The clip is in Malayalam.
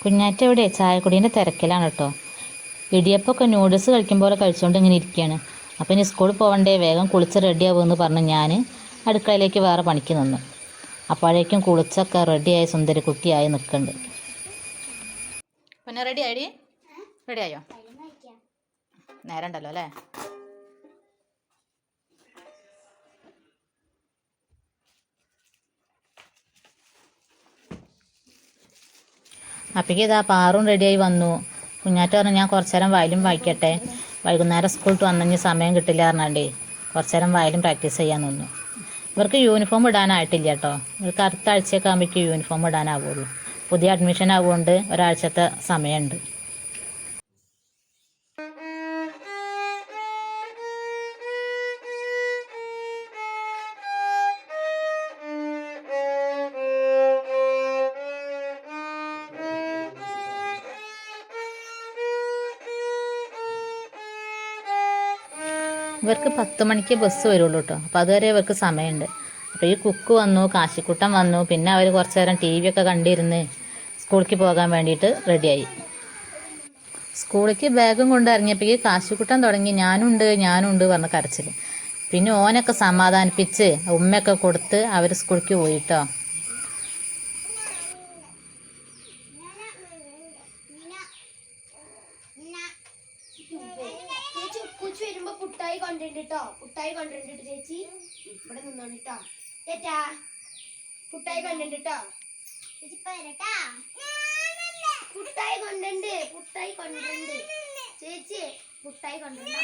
കുഞ്ഞാറ്റ ഇവിടെ ചായക്കുടീൻ്റെ തിരക്കിലാണ് കേട്ടോ. ഇടിയപ്പമൊക്കെ നൂഡിൽസ് കഴിക്കും പോലെ കഴിച്ചുകൊണ്ട് ഇങ്ങനെ ഇരിക്കുകയാണ്. അപ്പം ഇനി സ്കൂളിൽ പോകണ്ടേ, വേഗം കുളിച്ച് റെഡിയാവുമെന്ന് പറഞ്ഞ് ഞാൻ അടുക്കളയിലേക്ക് വേറെ പണിക്ക് നിന്നു. അപ്പോഴേക്കും കുളിച്ചൊക്കെ റെഡിയായി സുന്ദരിക്കുട്ടിയായി നിൽക്കുന്നുണ്ട്. പിന്നെ റെഡി ആയി? റെഡി ആയോ? നേരം ഉണ്ടല്ലോ അല്ലേ? അപ്പോഴേക്കും ഇതാ പാറും റെഡിയായി വന്നു. കുഞ്ഞാറ്റ പറഞ്ഞു ഞാൻ കുറച്ച് നേരം വയലും വായിക്കട്ടെ, വൈകുന്നേരം സ്കൂളിൽ വന്നെങ്കിൽ സമയം കിട്ടില്ല പറഞ്ഞാണ്ടേ കുറച്ച് നേരം വയലും പ്രാക്ടീസ് ചെയ്യാൻ നിന്നു. ഇവർക്ക് യൂണിഫോം ഇടാനായിട്ടില്ല കേട്ടോ. ഇവർക്ക് അടുത്ത ആഴ്ചയൊക്കെ ആകുമ്പോഴേക്കും യൂണിഫോം ഇടാനാവുള്ളൂ. പുതിയ അഡ്മിഷൻ ആവുകൊണ്ട് ഒരാഴ്ചത്തെ സമയമുണ്ട്. ഇവർക്ക് 10 മണിക്ക് ബസ് വരുള്ളൂ കേട്ടോ. അപ്പോൾ അതുവരെ ഇവർക്ക് സമയമുണ്ട്. അപ്പോൾ ഈ കുക്ക് വന്നു, കാശിക്കുട്ടൻ വന്നു, പിന്നെ അവർ കുറച്ച് നേരം TV ഒക്കെ കണ്ടിരുന്ന് സ്കൂളിലേക്ക് പോകാൻ വേണ്ടിയിട്ട് റെഡിയായി. സ്കൂളിലേക്ക് ബാഗും കൊണ്ട് ഇറങ്ങിയപ്പോൾ കാശിക്കുട്ടൻ തുടങ്ങി ഞാനുണ്ട് പറഞ്ഞ് കരച്ചിൽ. പിന്നെ ഓനൊക്കെ സമാധാനിപ്പിച്ച് ഉമ്മയൊക്കെ കൊടുത്ത് അവർ സ്കൂളിലേക്ക് പോയിട്ടോ. വരുമ്പോ പുട്ടായി കൊണ്ടിട്ടോ, പുട്ടായി കൊണ്ടിട്ട് ചേച്ചി ഇവിടെ നിന്നോണ്ടിട്ടോ. ചേച്ചാ പുട്ടായി കൊണ്ടിട്ടോ, പുട്ടായി കൊണ്ടുണ്ട് ചേച്ചി, പുട്ടായി കൊണ്ടുണ്ട്.